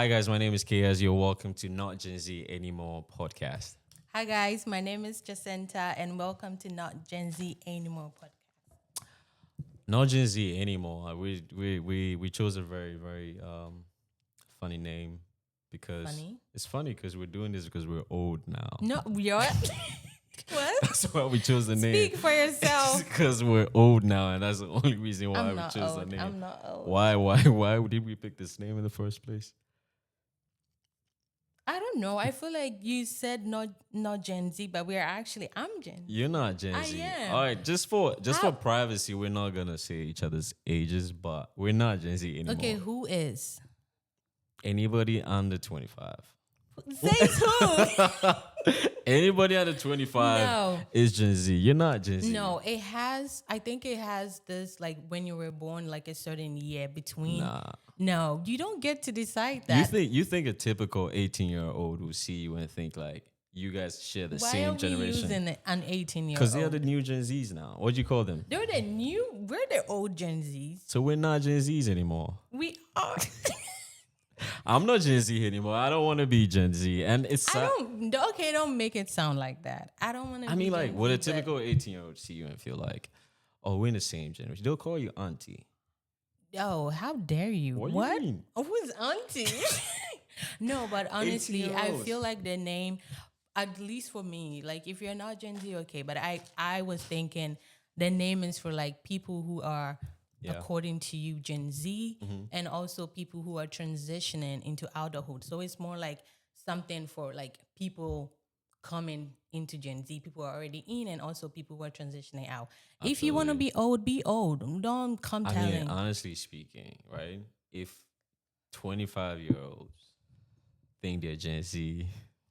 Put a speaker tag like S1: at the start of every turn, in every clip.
S1: Hi guys, my name is KS. You're welcome to Not Gen Z Anymore podcast.
S2: Hi guys, my name is Jacinta and welcome to Not Gen Z Anymore podcast.
S1: Not Gen Z anymore. We chose a very funny name because
S2: Funny?
S1: it's funny because we're doing this because we're old now.
S2: No, you're what?
S1: That's why we chose the name.
S2: Speak for yourself.
S1: Because we're old now, and that's the only reason why
S2: I'm
S1: we
S2: not
S1: chose the
S2: old.
S1: name.
S2: I'm not old.
S1: Why did we pick this name in the first place?
S2: I don't know. I feel like you said not Gen Z, but I'm Gen Z.
S1: You're not Gen
S2: I
S1: Z.
S2: am.
S1: All right, just for privacy, we're not gonna say each other's ages, but we're not Gen Z anymore.
S2: Okay, who is?
S1: Anybody under 25.
S2: Say who?
S1: Anybody under 25
S2: No.
S1: is Gen Z. You're not Gen Z.
S2: No, I think it has this like when you were born, like a certain year between.
S1: Nah.
S2: No, you don't get to decide that.
S1: You think a typical 18-year-old will see you and think like you guys share the
S2: Why
S1: same
S2: are we
S1: generation?
S2: using an 18-year-old?
S1: Because they're the new Gen Zs now. What do you call them?
S2: We're the old Gen Zs.
S1: So we're not Gen Zs anymore.
S2: We are.
S1: I'm not Gen Z anymore. I don't want to be Gen Z. And it's
S2: Don't make it sound like that. I don't want to.
S1: I mean, like,
S2: Gen
S1: would
S2: Z,
S1: a typical 18-year-old see you and feel like, oh, we're in the same generation? They'll call you auntie.
S2: Oh, how dare you?
S1: What do you mean?
S2: Oh, who's auntie? No, but honestly, I
S1: 18-year-olds.
S2: feel like the name, at least for me, like if you're not Gen Z, okay. But I was thinking the name is for like people who are,
S1: Yeah.
S2: according to you, Gen Z, and also people who are transitioning into adulthood. So it's more like something for like people coming into Gen Z, people are already in, and also people who are transitioning out. If you want to be old. Don't come
S1: I
S2: telling.
S1: mean, honestly speaking, right? If 25-year-olds think they're Gen Z,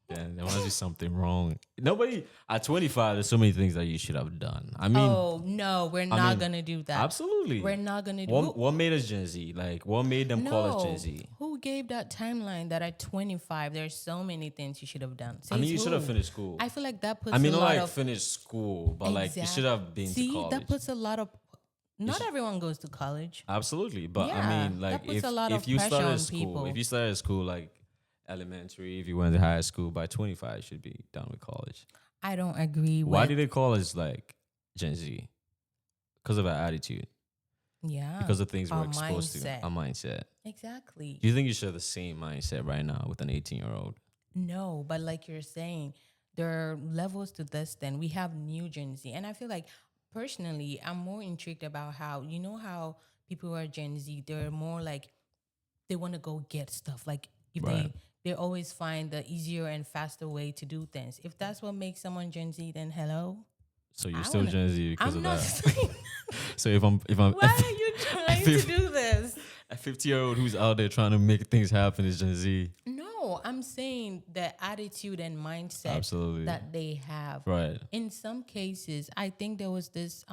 S1: then there must be something wrong. Nobody at 25, there's so many things that you should have done. I mean,
S2: Oh no, we're not gonna do that.
S1: absolutely.
S2: We're not gonna do.
S1: What made us Gen Z? Like, what made them call us Gen Z?
S2: Who gave that timeline that at 25 there's so many things you should have done?
S1: I mean,
S2: Says
S1: you should have
S2: who?
S1: finished school.
S2: I feel like that puts.
S1: I mean,
S2: a
S1: not
S2: lot
S1: like
S2: of
S1: finish school, but like you should have been
S2: See,
S1: to college.
S2: that puts a lot of. Not everyone goes to college.
S1: Absolutely, but I
S2: Yeah,
S1: mean, like
S2: that puts a lot of
S1: if you
S2: pressure
S1: started
S2: on
S1: school,
S2: people.
S1: if you started school like elementary, if you went to high school by 25, you should be done with college.
S2: I don't agree with.
S1: Why did they call us like Gen Z? Because of our attitude,
S2: Yeah.
S1: because of things we're
S2: Our
S1: exposed
S2: mindset.
S1: to, our mindset.
S2: Exactly.
S1: Do you think you share the same mindset right now with an 18-year-old?
S2: No, but like you're saying, there are levels to this. Then we have new Gen Z, and I feel like personally, I'm more intrigued about how how people who are Gen Z, they're more like they want to go get stuff. Like if
S1: Right.
S2: they always find the easier and faster way to do things. If that's what makes someone Gen Z, then hello.
S1: So you're
S2: I
S1: still
S2: wanna-
S1: Gen Z because
S2: I'm
S1: of
S2: not
S1: that.
S2: saying.
S1: So if I'm
S2: Why are you trying to do this?
S1: a 50-year-old who's out there trying to make things happen is Gen Z.
S2: No, I'm saying the attitude and mindset
S1: Absolutely.
S2: that they have.
S1: Right.
S2: In some cases, I think there was this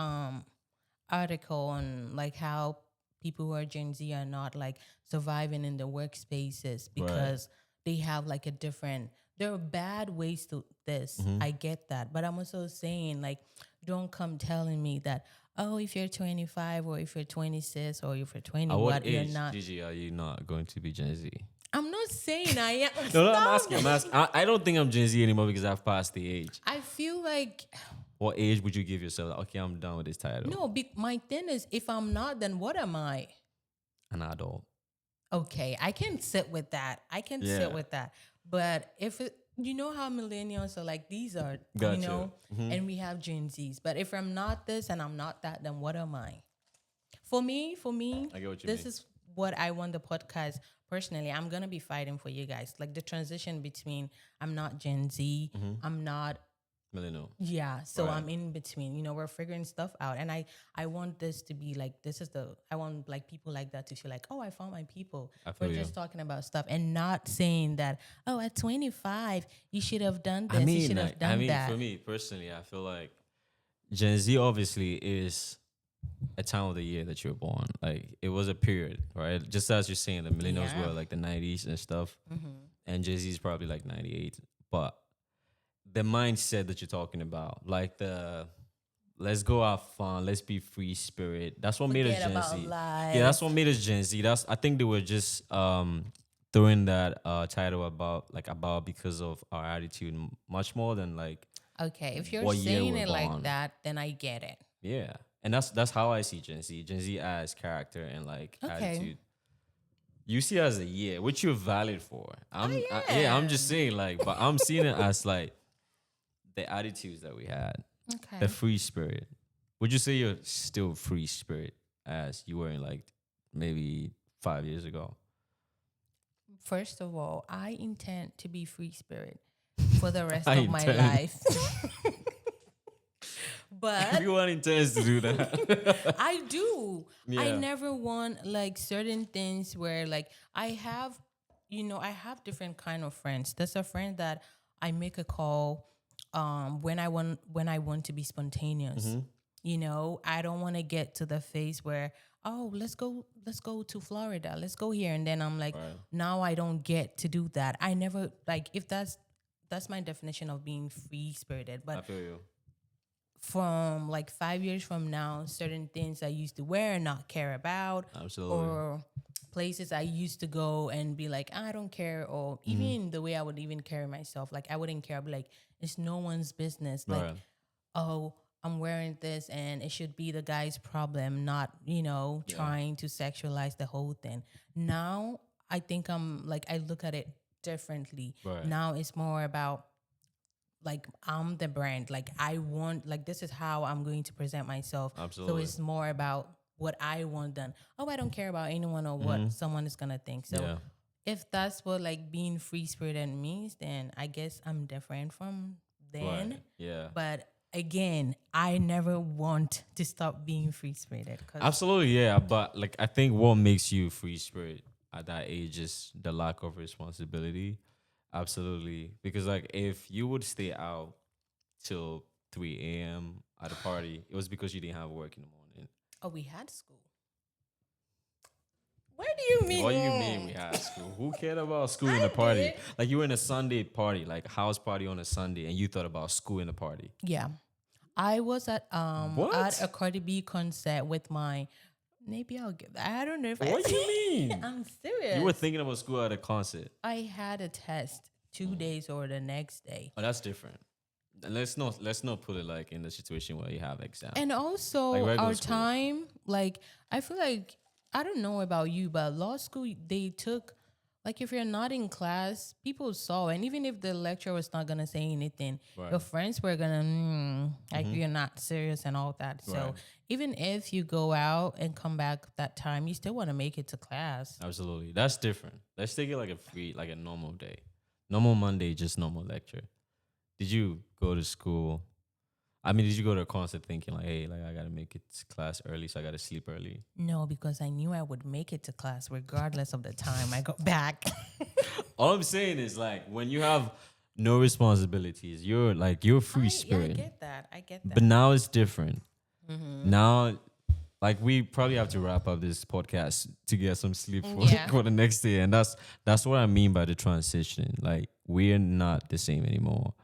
S2: article on like how people who are Gen Z are not like surviving in the workspaces because they have like a different. There are bad ways to this. I get that, but I'm also saying like, don't come telling me that. Oh, if you're 25 or if you're 26 or if you're 20,
S1: At what
S2: you're
S1: age,
S2: not.
S1: Gigi, are you not going to be Gen Z?
S2: I'm not saying I am.
S1: No, I'm
S2: Stop.
S1: asking. I don't think I'm Gen Z anymore because I've passed the age.
S2: I feel like
S1: What age would you give yourself? Like, okay, I'm done with this title.
S2: no. My thing is, if I'm not, then what am I?
S1: An adult.
S2: Okay, I can sit with that.
S1: Yeah.
S2: Sit with that. But if you know how millennials are like, these are,
S1: Got
S2: you
S1: you.
S2: know, and we have Gen Zs. But if I'm not this and I'm not that, then what am I? For me,
S1: I get what you
S2: this
S1: mean.
S2: is what I want the podcast. Personally, I'm gonna be fighting for you guys. Like the transition between I'm not Gen Z, I'm not.
S1: Millennial.
S2: Yeah, so
S1: Right.
S2: I'm in between. We're figuring stuff out, and I want this to be like I want like people like that to feel like, oh, I found my people.
S1: I feel
S2: We're
S1: you.
S2: just talking about stuff and not saying that, oh, at 25 you should have done this,
S1: I
S2: you
S1: mean,
S2: should have
S1: like,
S2: done that.
S1: for me personally, I feel like Gen Z obviously is a time of the year that you were born. Like it was a period, right? Just as you're saying, the millennials
S2: Yeah.
S1: were like the 90s and stuff, and Gen Z is probably like 98. But the mindset that you're talking about, like the let's go have fun, let's be free spirit. That's what made us
S2: Forget
S1: Gen
S2: about
S1: Z.
S2: life.
S1: Yeah, that's what made us Gen Z. I think they were just throwing that title about because of our attitude much more than like
S2: Okay, if you're
S1: what year
S2: saying
S1: we're
S2: it like
S1: born.
S2: that, then I get it.
S1: Yeah, and that's how I see Gen Z. Gen Z as character and like
S2: Okay.
S1: attitude. You see it as a year, which you're valid for. I'm just
S2: am.
S1: saying like, but I'm seeing it as like the attitudes that we had, the
S2: Okay.
S1: free spirit. Would you say you're still free spirit as you were in like maybe 5 years ago?
S2: First of all, I intend to be free spirit for the rest
S1: I
S2: of my
S1: intend.
S2: life. But
S1: Everyone intends to do that.
S2: I do. I
S1: Yeah.
S2: never want like certain things where like I have, I have different kind of friends. There's a friend that I make a call when I want to be spontaneous. I don't want to get to the phase where, oh, let's go to Florida. Let's go here. And then I'm like,
S1: Right.
S2: now I don't get to do that. I never like if that's my definition of being free spirited.
S1: I
S2: But
S1: feel you.
S2: from like 5 years from now, certain things I used to wear and not care about,
S1: Absolutely.
S2: or places I used to go and be like, I don't care, or even the way I would even carry myself, like I wouldn't care. I'd be like, it's no one's business. Like,
S1: Right.
S2: oh, I'm wearing this and it should be the guy's problem, not,
S1: Yeah.
S2: trying to sexualize the whole thing. Now, I think I look at it differently.
S1: Right.
S2: Now it's more about like I'm the brand. Like I want like this is how I'm going to present myself. So
S1: Absolutely.
S2: it's more about what I want done. Oh, I don't care about anyone or what someone is gonna think. So
S1: Yeah.
S2: if that's what like being free spirited means, then I guess I'm different from then.
S1: Right. Yeah.
S2: But again, I never want to stop being free spirited.
S1: Absolutely, yeah. But like, I think what makes you free spirit at that age is the lack of responsibility. Absolutely, because like if you would stay out till 3 a.m. at a party, it was because you didn't have work in the morning.
S2: Oh, we had school. What do you mean?
S1: What do you mean we had school? Who cared about school in
S2: I
S1: a party?
S2: did.
S1: Like you were in a Sunday party, like house party on a Sunday, and you thought about school in the party.
S2: Yeah. I was at
S1: What?
S2: a Cardi B concert with my maybe I'll get I don't know if I
S1: What do you mean?
S2: I'm serious.
S1: You were thinking about school at a concert.
S2: I had a test 2 days or the next day.
S1: Oh, that's different. And let's not put it like in the situation where you have exam.
S2: And also
S1: Like regular
S2: our
S1: school.
S2: time, like I feel like I don't know about you, but law school they took like if you're not in class, people saw, and even if the lecturer was not gonna say anything,
S1: Right.
S2: your friends were gonna like you're not serious and all that. So
S1: Right.
S2: even if you go out and come back that time, you still want to make it to class.
S1: Absolutely. That's different. Let's take it like a normal day. Normal Monday, just normal lecture. Did you go to school? I mean, did you go to a concert thinking like, hey, like I gotta make it to class early, so I gotta sleep early?
S2: No, because I knew I would make it to class regardless of the time I got back.
S1: All I'm saying is like when you have no responsibilities, you're free
S2: Yeah, I
S1: spirit.
S2: get that. I get that.
S1: But now it's different. Now, like we probably have to wrap up this podcast to get some sleep
S2: Yeah.
S1: for the next day, and that's what I mean by the transition. Like we're not the same anymore.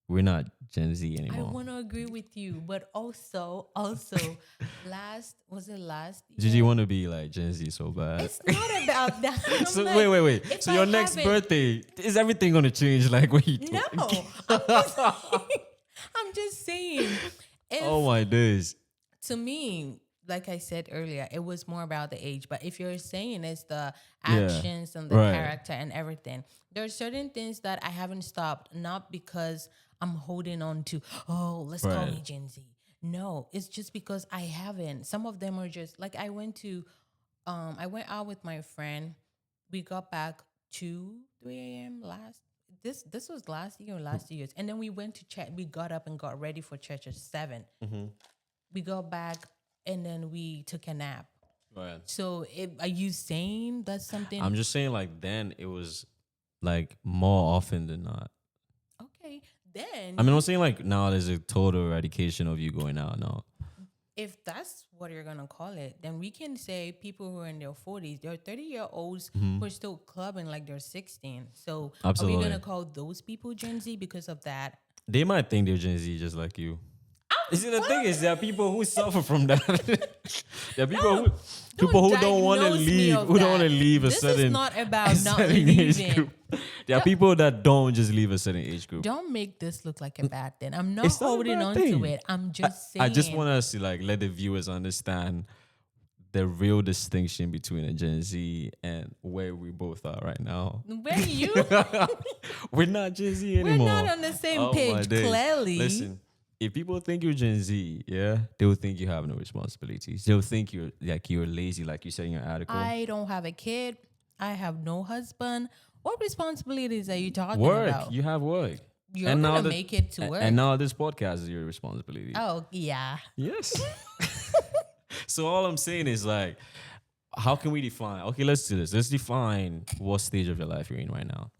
S1: We're not Gen Z
S2: I
S1: anymore.
S2: want to agree with you, but also, was it last
S1: Did
S2: year?
S1: you want to be like Gen Z so bad?
S2: It's not about that. I'm
S1: So
S2: like,
S1: wait.
S2: if
S1: So
S2: I
S1: your next
S2: haven't-
S1: birthday, is everything gonna change? Like when you
S2: No, I'm just saying. If,
S1: Oh my days.
S2: to me, like I said earlier, it was more about the age. But if you're saying it's the
S1: Yeah,
S2: actions and the
S1: right.
S2: character and everything, there are certain things that I haven't stopped, not because I'm holding on to, oh, let's call
S1: Right.
S2: me Gen Z. No, it's just because I haven't. Some of them are just like I went out with my friend. We got back 3 a.m. This was last year or last 2 years. And then we went to church. We got up and got ready for church at 7. We got back and then we took a nap.
S1: Right.
S2: So are you saying that's something?
S1: I'm just saying like then it was like more often than not.
S2: Okay. Then
S1: I mean, I'm saying like now there's a total eradication of you going out now.
S2: if that's what you're gonna call it, then we can say people who are in their 40s, they're 30-year-olds who are still clubbing like they're 16. So are
S1: Absolutely.
S2: we gonna call those people Gen Z because of that?
S1: They might think they're Gen Z just like you. You see, the thing is, there are people who suffer from that. There are people
S2: Don't-
S1: who don't want to
S2: diagnose me
S1: leave,
S2: of
S1: who don't want to
S2: that.
S1: leave a
S2: This
S1: certain.
S2: is not about
S1: a
S2: not
S1: certain age
S2: leaving.
S1: group. There are people that don't just leave a certain age group.
S2: Don't make this look like a bad thing. I'm not
S1: It's not a
S2: holding
S1: bad
S2: on
S1: thing.
S2: to it. I'm just saying.
S1: I just want us to like let the viewers understand the real distinction between a Gen Z and where we both are right now.
S2: Where you?
S1: We're not Gen Z
S2: We're
S1: anymore.
S2: not on the same
S1: Oh, my
S2: page,
S1: days.
S2: clearly.
S1: Listen, if people think you're Gen Z, yeah, they will think you have no responsibilities. They'll think you're lazy, like you said in your article.
S2: I don't have a kid. I have no husband. What responsibilities are you talking
S1: Work,
S2: about?
S1: you have work.
S2: You're gonna make it to work.
S1: And now this podcast is your responsibility.
S2: Oh yeah.
S1: Yes. So all I'm saying is like, how can we define? Okay, let's do this. Let's define what stage of your life you're in right now.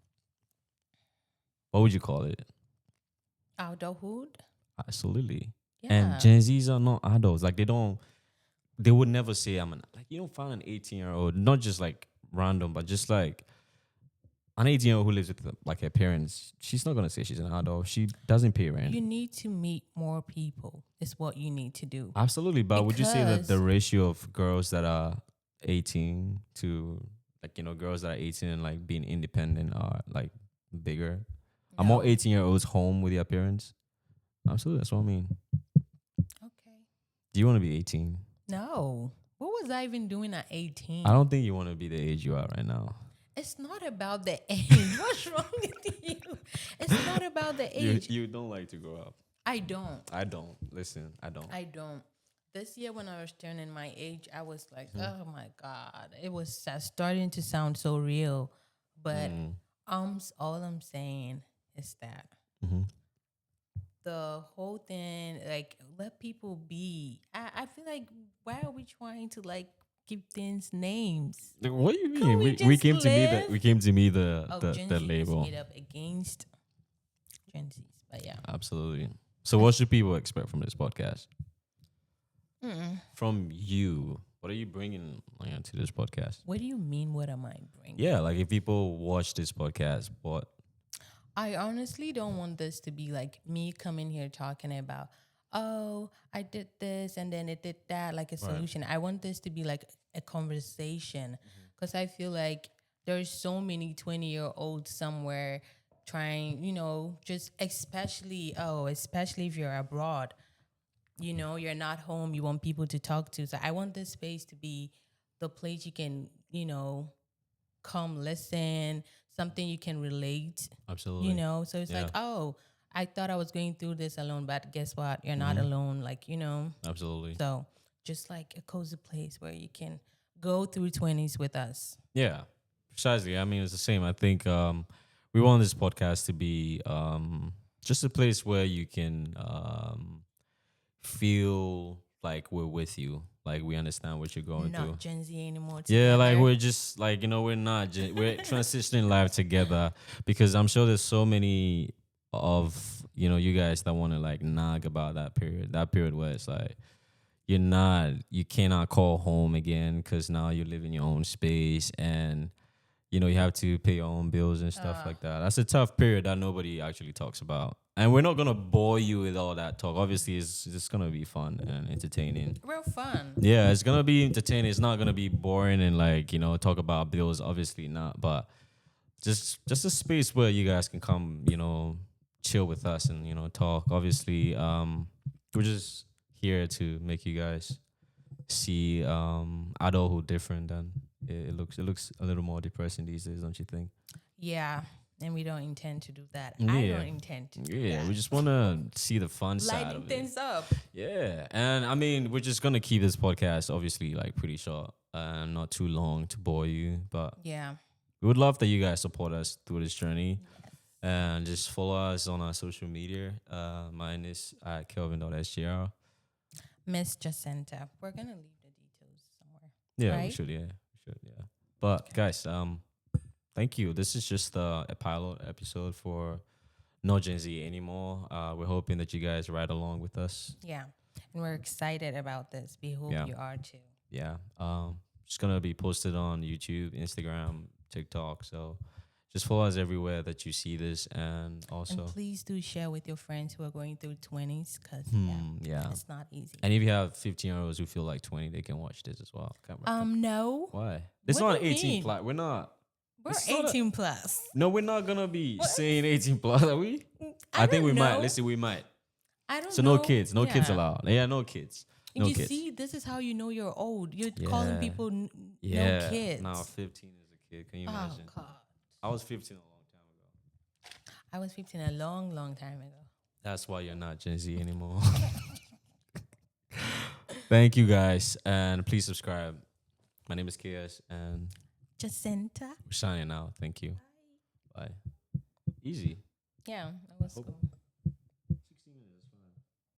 S1: What would you call it?
S2: Adulthood.
S1: Absolutely.
S2: Yeah.
S1: And Gen Zs are not adults. Like they would never say like you don't find an 18-year-old, not just like random, but just like an 18-year-old who lives with like her parents. She's not gonna say she's an adult. She doesn't pay rent.
S2: You need to meet more people. Is what you need to do.
S1: Absolutely, but would you say that the
S2: Because-
S1: ratio of girls that are 18 to like girls that are 18 and like being independent are like bigger? Are more 18-year-olds home with their parents? Absolutely, that's what I mean.
S2: Okay.
S1: Do you want to be 18?
S2: No. What was I even doing at 18?
S1: I don't think you want to be the age you are right now.
S2: It's not about the age. What's wrong with you? It's not about the age.
S1: You don't like to grow up.
S2: I don't.
S1: I don't. Listen, I don't.
S2: I don't. This year when I was turning my age, I was like, oh my God. It was starting to sound so real. But all I'm saying is that the whole thing, like, let people be. I feel like, why are we trying to like give things names?
S1: Like, what do you
S2: Can't
S1: mean?
S2: we
S1: We
S2: just
S1: came to me
S2: live?
S1: we came to me the
S2: Gen
S1: the
S2: Z is
S1: label.
S2: made up against Gen Zs, but yeah.
S1: Absolutely. So what should people expect from this podcast? From you, what are you bringing to this podcast?
S2: What do you mean? What am I bringing?
S1: Yeah, like if people watch this podcast, what?
S2: I honestly don't want this to be like me coming here talking about, oh, I did this and then it did that, like a solution. I want this to be like a conversation because I feel like there's so many 20-year-olds somewhere trying, just especially if you're abroad, you're not home, you want people to talk to. So I want this space to be the place you can, come listen, something you can relate.
S1: Absolutely.
S2: So it's like, oh, I thought I was going through this alone, but guess what? You're not alone. Like,
S1: Absolutely.
S2: So just like a cozy place where you can go through 20s with us.
S1: Yeah, precisely. I mean, it's the same. I think we want this podcast to be just a place where you can feel like we're with you, like we understand what you're going through.
S2: Not Gen Z anymore.
S1: Yeah, like
S2: together.
S1: we're just like we're not we're transitioning life together because I'm sure there's so many of you guys that want to like nag about that period where it's like you cannot call home again because now you live in your own space and you have to pay your own bills and stuff like that. That's a tough period that nobody actually talks about. And we're not gonna bore you with all that talk. Obviously, it's just gonna be fun and entertaining.
S2: Real fun.
S1: Yeah, it's gonna be entertaining. It's not gonna be boring and like talk about bills. Obviously not, but just a space where you guys can come, chill with us and talk. Obviously, we're just here to make you guys see adulthood different than it looks. It looks a little more depressing these days, don't you think?
S2: Yeah. And we don't intend to do that.
S1: Yeah.
S2: I don't intend to do that.
S1: We just want to see the fun side
S2: Lighting
S1: of it.
S2: things up.
S1: Yeah, and I mean, we're just gonna keep this podcast obviously like pretty short and not too long to bore you, but
S2: Yeah.
S1: we would love that you guys support us through this journey and just follow us on our social media. Mine is at Kelvin.sgr.
S2: Miss Jacinta. We're going to leave the details somewhere.
S1: Yeah, we
S2: Right?
S1: should. Yeah, we should. Yeah, but guys, thank you. This is just a pilot episode for No Gen Z anymore. We're hoping that you guys ride along with us.
S2: Yeah. And we're excited about this. We hope
S1: Yeah.
S2: you are too.
S1: Yeah. Just gonna be posted on YouTube, Instagram, TikTok. So just follow us everywhere that you see this, and also,
S2: And please do share with your friends who are going through 20s, because
S1: yeah.
S2: it's not easy.
S1: And if you have 15-year-olds who feel like 20, they can watch this as well.
S2: No.
S1: Why? It's
S2: What
S1: not
S2: do you
S1: 18
S2: mean?
S1: plus. We're not.
S2: We're
S1: It's not
S2: 18 plus.
S1: No, we're not gonna be saying 18 plus, are we? I think we might. Let's see, we might.
S2: I don't
S1: So
S2: know.
S1: no kids. No kids
S2: Yeah.
S1: allowed. Yeah, no kids. No
S2: You
S1: kids.
S2: see, this is how you know you're old. You're calling people no kids.
S1: No, 15 is a kid. Can you
S2: Oh,
S1: imagine?
S2: God.
S1: I was 15 a long time ago.
S2: I was 15 a long, long time ago.
S1: That's why you're not Gen Z anymore. Thank you guys, and please subscribe. My name is KS, and
S2: Jacinta.
S1: we're signing out. Thank you. Bye. Easy.
S2: Yeah, that was cool.